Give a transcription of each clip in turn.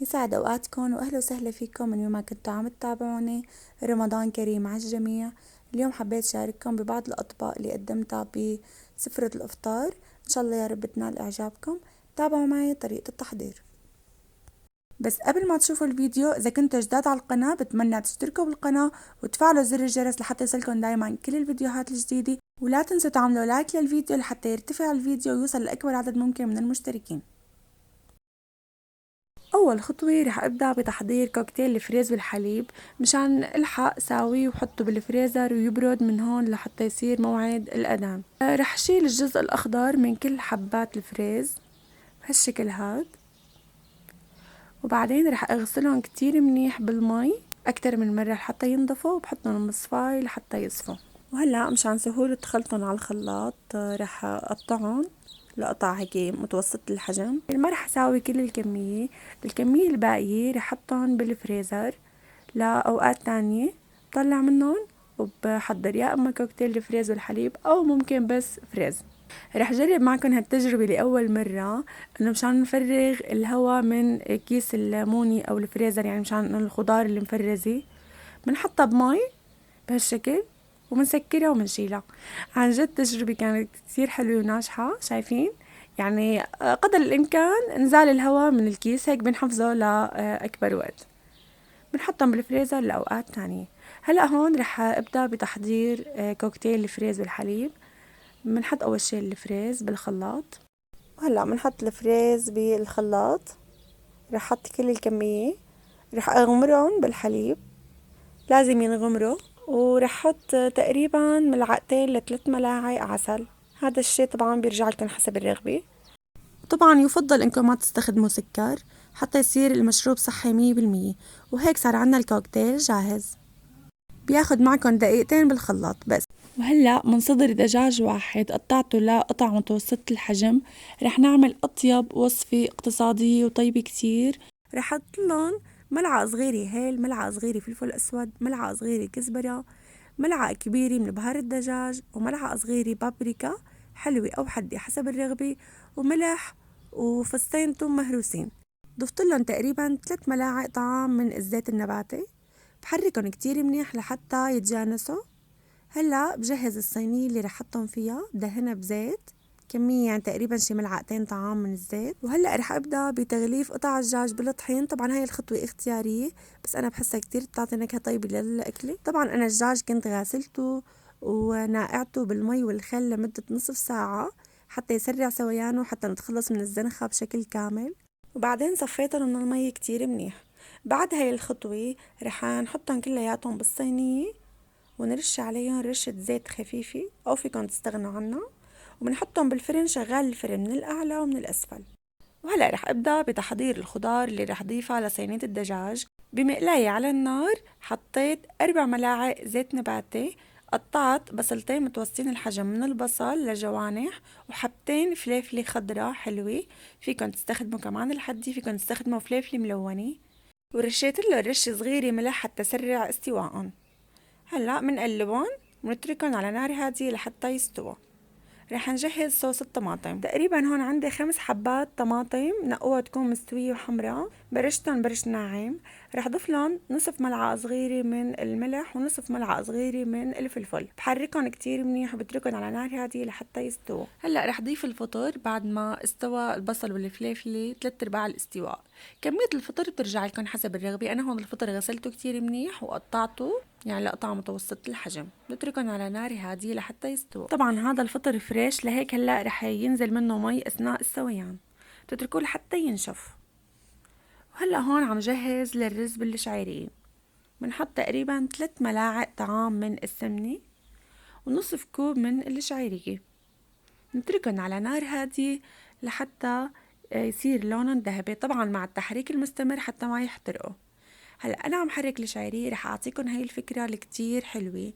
يسعد أوقاتكم وأهلا وسهلا فيكم من يوم ما كنتوا عم تتابعوني. رمضان كريم على الجميع. اليوم حبيت شارككم ببعض الأطباق اللي قدمتها بسفرة الإفطار، إن شاء الله يا رب تنال إعجابكم. تابعوا معي طريقة التحضير. بس قبل ما تشوفوا الفيديو، إذا كنتوا جداد على القناة بتمنى تشتركوا بالقناة وتفعلوا زر الجرس لحتى يصلكم دايما كل الفيديوهات الجديدة، ولا تنسوا تعملوا لايك للفيديو لحتى يرتفع الفيديو ويوصل لأكبر عدد ممكن من المشتركين. اول خطوة رح ابدأ بتحضير كوكتيل الفريز بالحليب مشان الحق ساويه وحطه بالفريزر ويبرد من هون لحتى يصير موعد الاذان. رح شيل الجزء الاخضر من كل حبات الفريز بهالشكل هاد، وبعدين رح اغسلهم كتير منيح بالمي اكتر من مرة لحتى ينضفوا، وبحطهم بمصفاي لحتى يصفوا. وهلا مشان سهولة خلطهم على الخلاط رح اقطعهم لقطع هيك متوسط الحجم. ما رح اساوي كل الكمية الباقية رح احطهم بالفريزر لأوقات تانية، بطلع منهم وبحضر يا اما كوكتيل الفريز والحليب او ممكن بس فريز. رح جرب معكم هالتجربة لأول مرة، انه مشان نفرغ الهواء من كيس الليموني او الفريزر، يعني مشان الخضار اللي مفرزة بنحطها بمي بهالشكل وبنسكرها وبنشيلها. عن جد تجربة كانت كتير حلوة وناجحة، شايفين؟ يعني قدر الإمكان إنزال الهواء من الكيس، هيك بنحفظه لأكبر وقت. بنحطهم بالفريزر لأوقات تانية. هلأ هون رح أبدأ بتحضير كوكتيل الفريز والحليب. بنحط أول شي الفريز بالخلاط، وهلأ بنحط الفريز بالخلاط. رح أحط كل الكمية، رح أغمرهم بالحليب، لازم ينغمروا. ورح احط تقريبا ملعقتين لثلاث ملاعق عسل. هذا الشي طبعا بيرجع لكم حسب الرغبة. طبعا يفضل انكم ما تستخدموا سكر حتى يصير المشروب صحي 100%. وهيك صار عنا الكوكتيل جاهز، بياخد معكم دقيقتين بالخلاط بس. وهلأ من صدر دجاج واحد قطعته لقطع متوسطة الحجم رح نعمل أطيب وصفة اقتصادية وطيبة كتير. رح احط لهم ملعقة صغيرة هيل، ملعقة صغيرة فلفل أسود، ملعقة صغيرة كزبرة، ملعقة كبيرة من بهار الدجاج، وملعقة صغيرة بابريكا حلوة أو حدة حسب الرغبة، وملح، وفصين توم مهروسين. ضفت لهم تقريبا 3 ملاعق طعام من الزيت النباتي. بحركهم كتير منيح لحتى يتجانسوا. هلا بجهز الصينية اللي رح احطهم فيها، بدهنها بزيت كمية يعني تقريبا شي ملعقتين طعام من الزيت. وهلا رح ابدا بتغليف قطع الدجاج بالطحين. طبعا هاي الخطوة اختيارية بس انا بحسها كتير بتعطي نكهة طيبة للاكلة. طبعا انا الدجاج كنت غاسلته وناقعته بالمي والخل لمدة نصف ساعة حتى يسرع سويانه، حتى نتخلص من الزنخة بشكل كامل. وبعدين صفيتهم من المي كتير منيح. بعد هاي الخطوة رح نحطهم كلياتهم بالصينية ونرش عليهم رشة زيت خفيفة أو فيكن تستغنوا عنها، وبنحطهم بالفرن شغال الفرن من الأعلى ومن الأسفل. وهلأ رح أبدأ بتحضير الخضار اللي رح ضيفها لصينية الدجاج. بمقلاية على النار حطيت 4 ملاعق زيت نباتي، قطعت بصلتين متوسطين الحجم من البصل لجوانح، وحبتين فليفلة خضراء حلوة، فيكن تستخدموا كمان الحدي، فيكن تستخدموا فليفلة ملونة، ورشيت له رشة صغيرة ملح حتى سرع استواءهم. هلا منقلبهم ونتركهم على نار هادية لحتى يستوى. رح نجهز صوص الطماطم. تقريبا هون عندي 5 حبات طماطم، نقوها تكون مستوية وحمراء، برشتهم برش ناعم. رح ضيف لهم نصف ملعقة صغيرة من الملح ونصف ملعقة صغيرة من الفلفل. بحركهم كتير منيح وبتركهم على نار هادية لحتى يستووا. هلا رح ضيف الفطر بعد ما استوى البصل والفلفل 3/4 الاستواء. كمية الفطر بترجع لكم حسب الرغبة. أنا هون الفطر غسلته كتير منيح وقطعته يعني لقطع متوسط الحجم. نتركهم على نار هادية لحتى يستووا. طبعا هذا الفطر فريش لهيك هلا رح ينزل منه مي أثناء السويان، تتركوه لحتى ينشف. وهلا هون عم جهز للرز بالشعيرية. بنحط تقريبا 3 ملاعق طعام من السمنة ونصف كوب من الشعيرية. نتركن على نار هادية لحتى يصير لونهم ذهبي، طبعا مع التحريك المستمر حتى ما يحترقوا. هلا انا عم حرك الشعيرية، رح اعطيكم هاي الفكرة الكتير حلوة.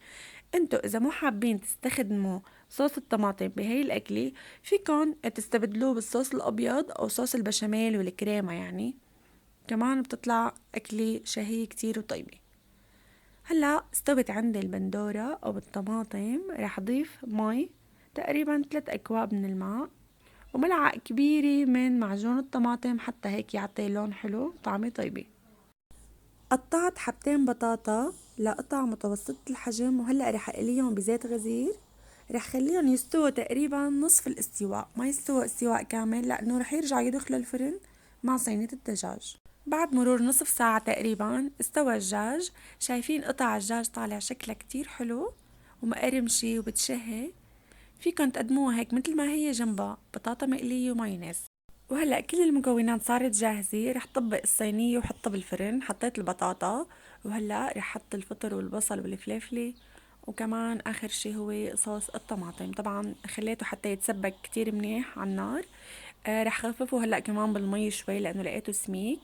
انتو اذا مو حابين تستخدموا صوص الطماطم بهاي الاكلة، فيكن تستبدلوه بالصوص الابيض او صوص البشاميل والكريمة، يعني كمان بتطلع اكلة شهية كتير وطيبة. هلا استوت عندي البندورة او بالطماطم، رح اضيف مي تقريبا 3 اكواب من الماء، وملعقة كبيرة من معجون الطماطم حتى هيك يعطي لون حلو وطعمة طيبة. قطعت حبتين بطاطا لقطع متوسطة الحجم، وهلأ رح اقليهم بزيت غزير. رح خليهم يستووا تقريبا نصف الاستواء، ما يستووا استواء كامل لأنه رح يرجع يدخلوا الفرن مع صينية الدجاج. بعد مرور نصف ساعة تقريبا استوى الدجاج. شايفين قطع الدجاج طالع شكلها كتير حلو ومقرمشة وبتشهي. فيكن تقدموها هيك مثل ما هي جنبها بطاطا مقلية ومايونيز. وهلأ كل المكونات صارت جاهزة. رح طبق الصينية وحطها بالفرن. حطيت البطاطا، وهلأ رح حط الفطر والبصل والفلفلة، وكمان آخر شي هو صوص الطماطم. طبعا خليته حتى يتسبك كتير منيح على النار. رح خففه هلأ كمان بالمي شوي لأنه لقيته سميك.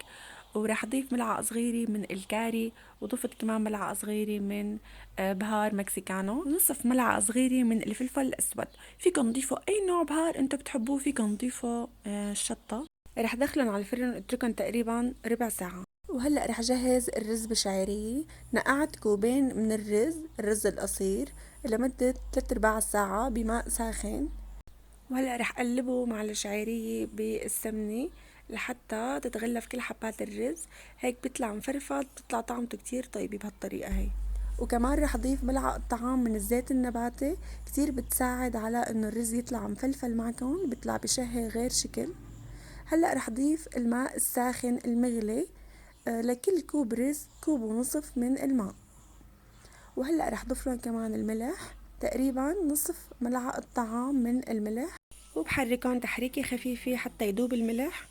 ورح أضيف ملعقة صغيرة من الكاري، وضفت كمان ملعقة صغيرة من بهار مكسيكانو، ونصف ملعقة صغيرة من الفلفل الأسود. فيكن تضيفوا أي نوع بهار انتو بتحبوه، فيكن تضيفوا الشطة. رح دخلن على الفرن واتركن تقريبا ربع ساعة. وهلأ رح جهز الرز بشعرية. نقعت كوبين من الرز القصير لمدة 3/4 ساعة بماء ساخن. وهلأ رح قلبه مع الشعيرية بالسمنة لحتى تتغلف كل حبات الرز. هيك بيطلع مفرفر، بتطلع طعمته كتير طيبة بهالطريقة هي. وكمان رح اضيف ملعقة طعام من الزيت النباتي، كتير بتساعد على انه الرز يطلع مفلفل معكم، بيطلع بشهي غير شكل. هلأ رح اضيف الماء الساخن المغلي. لكل كوب رز كوب ونصف من الماء. وهلأ رح ضفلن كمان الملح، تقريبا نصف ملعقة طعام من الملح، وبحركهم تحريكة خفيفة حتى يدوب الملح.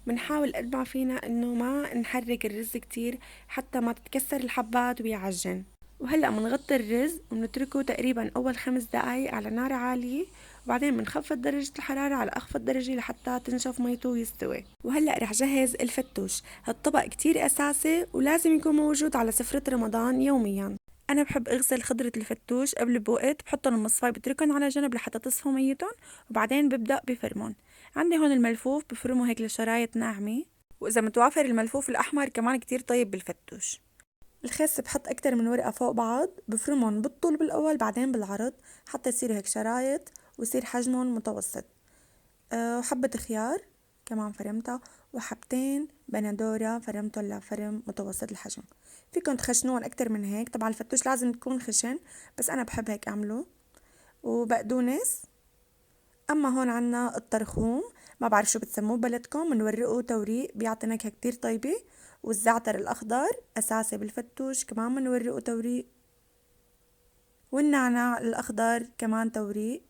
بنحاول قد ما فينا انه ما نحرك الرز كتير حتى ما تتكسر الحبات ويعجن. وهلأ منغطي الرز ومنتركه تقريبا اول 5 دقايق على نار عالية، وبعدين بنخفض درجة الحرارة على اخفض درجة لحتى تنشف ميته ويستوي. وهلأ رح جهز الفتوش. هالطبق كتير اساسي ولازم يكون موجود على سفرة رمضان يوميا. انا بحب اغسل خضرة الفتوش قبل بوقت، بحطهم بمصفاية بتركن على جنب لحتى تصفوا ميتهم، وبعدين ببدأ بفرمون. عندي هون الملفوف بفرمه هيك لشرايط ناعمة، واذا متوافر الملفوف الاحمر كمان كتير طيب بالفتوش. الخس بحط اكتر من ورقة فوق بعض، بفرمهم بالطول بالاول بعدين بالعرض حتى يصيروا هيك شرايط ويصير حجمهم متوسط. وحبة خيار كمان فرمتها، وحبتين بندورة فرمتهم لفرم متوسط الحجم. فيكن تخشنون اكتر من هيك، طبعا الفتوش لازم تكون خشن بس انا بحب هيك اعمله. وبقدونس. اما هون عنا الطرخوم، ما بعرف شو بتسموه بلدكم، منورقه توريق بيعطي نكهة كتير طيبة. والزعتر الاخضر اساسي بالفتوش كمان منورقه توريق. والنعناع الاخضر كمان توريق.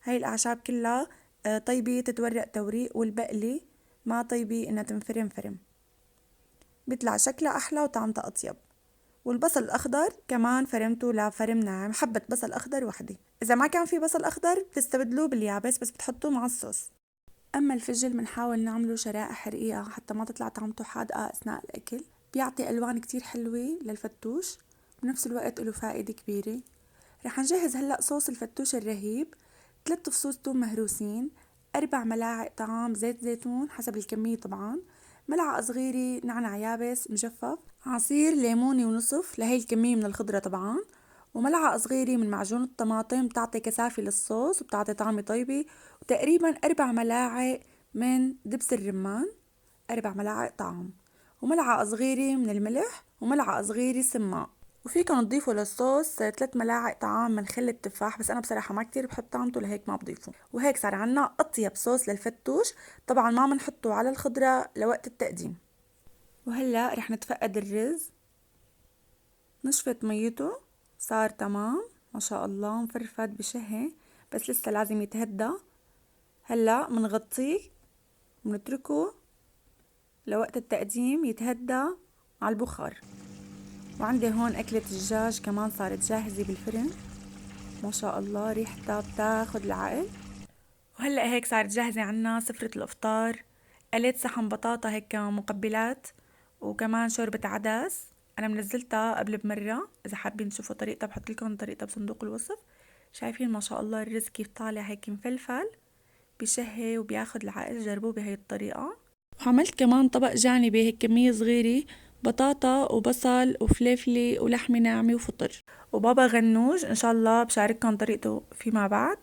هاي الاعشاب كلها طيبة تتورق توريق، والبقلي ما طيبة انها تنفرم فرم، بيطلع شكلها احلى وطعمتها اطيب. والبصل الاخضر كمان فرمته لفرم ناعم، حبة بصل اخضر وحدة. اذا ما كان في بصل اخضر بتستبدلوه باليابس بس بتحطوه مع الصوص. اما الفجل بنحاول نعمله شرائح رقيقة حتى ما تطلع طعمته حادقة اثناء الاكل. بيعطي الوان كتير حلوة للفتوش، بنفس الوقت له فائدة كبيرة. رح نجهز هلأ صوص الفتوش الرهيب. 3 فصوص توم مهروسين، 4 ملاعق طعام زيت زيتون حسب الكمية طبعا، ملعقة صغيرة نعناع يابس مجفف، عصير ليموني ونصف لهي الكمية من الخضرة طبعا، وملعقة صغيرة من معجون الطماطم بتعطي كثافة للصوص وبتعطي طعمة طيبة، وتقريبا 4 ملاعق من دبس الرمان، 4 ملاعق طعام، وملعقة صغيرة من الملح، وملعقة صغيرة سماق. وفيكن تضيفوا للصوص 3 ملاعق طعام من خل التفاح، بس انا بصراحة ما كتير بحب طعمته لهيك ما بضيفه. وهيك صار عنا اطيب صوص للفتوش. طبعا ما منحطه على الخضرة لوقت التقديم. وهلأ رح نتفقد الرز. نشفت ميته، صار تمام ما شاء الله مفرفد بشهي، بس لسه لازم يتهدى. هلأ منغطيه ونتركه لوقت التقديم يتهدى على البخار. وعندي هون أكلة الدجاج كمان صارت جاهزة بالفرن، ما شاء الله ريحتها بتاخد العقل. وهلأ هيك صارت جاهزة عنا سفرة الإفطار. قليت صحن بطاطا هيك مقبلات، وكمان شوربة عدس أنا منزلتها قبل بمرة، إذا حابين تشوفوا طريقتها بحط لكم طريقتها بصندوق الوصف. شايفين ما شاء الله الرز كيف طالع هيك مفلفل بشهي وبياخد العقل، جربوه بهي الطريقة. وعملت كمان طبق جانبي هيك كمية صغيرة، بطاطا وبصل وفلفلة ولحمة ناعمة وفطر وبابا غنوج، إن شاء الله بشارككم طريقته فيما بعد.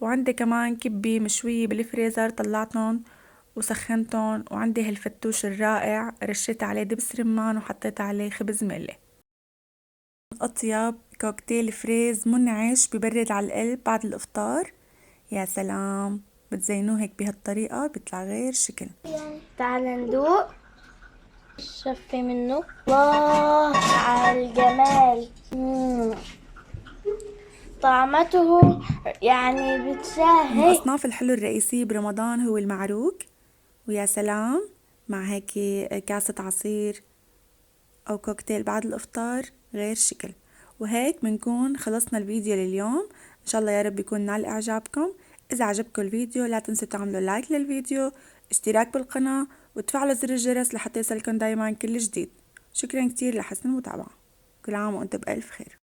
وعندي كمان كبة مشوية بالفريزر طلعتهم وسخنتهم، وعندي هالفتوش الرائع رشيت عليه دبس رمان وحطيت عليه خبز ملي. أطيب كوكتيل فريز منعش ببرد على القلب بعد الإفطار. يا سلام، بتزينوه هيك بهالطريقة بيطلع غير شكل. تعال ندوق شفي منه. الله على الجمال. طعمته يعني من بتشهي. أصناف الحلو الرئيسية برمضان هو المعروك، ويا سلام مع هيك كاسة عصير أو كوكتيل بعد الإفطار غير شكل. وهيك بنكون خلصنا الفيديو لليوم. إن شاء الله يا رب يكون نال إعجابكم. إذا عجبكم الفيديو لا تنسوا تعملوا لايك للفيديو، اشتراك بالقناة، وتفعلوا زر الجرس لحتى يصلكم دايما كل جديد. شكرا كتير لحسن المتابعة. كل عام وأنتم بألف خير.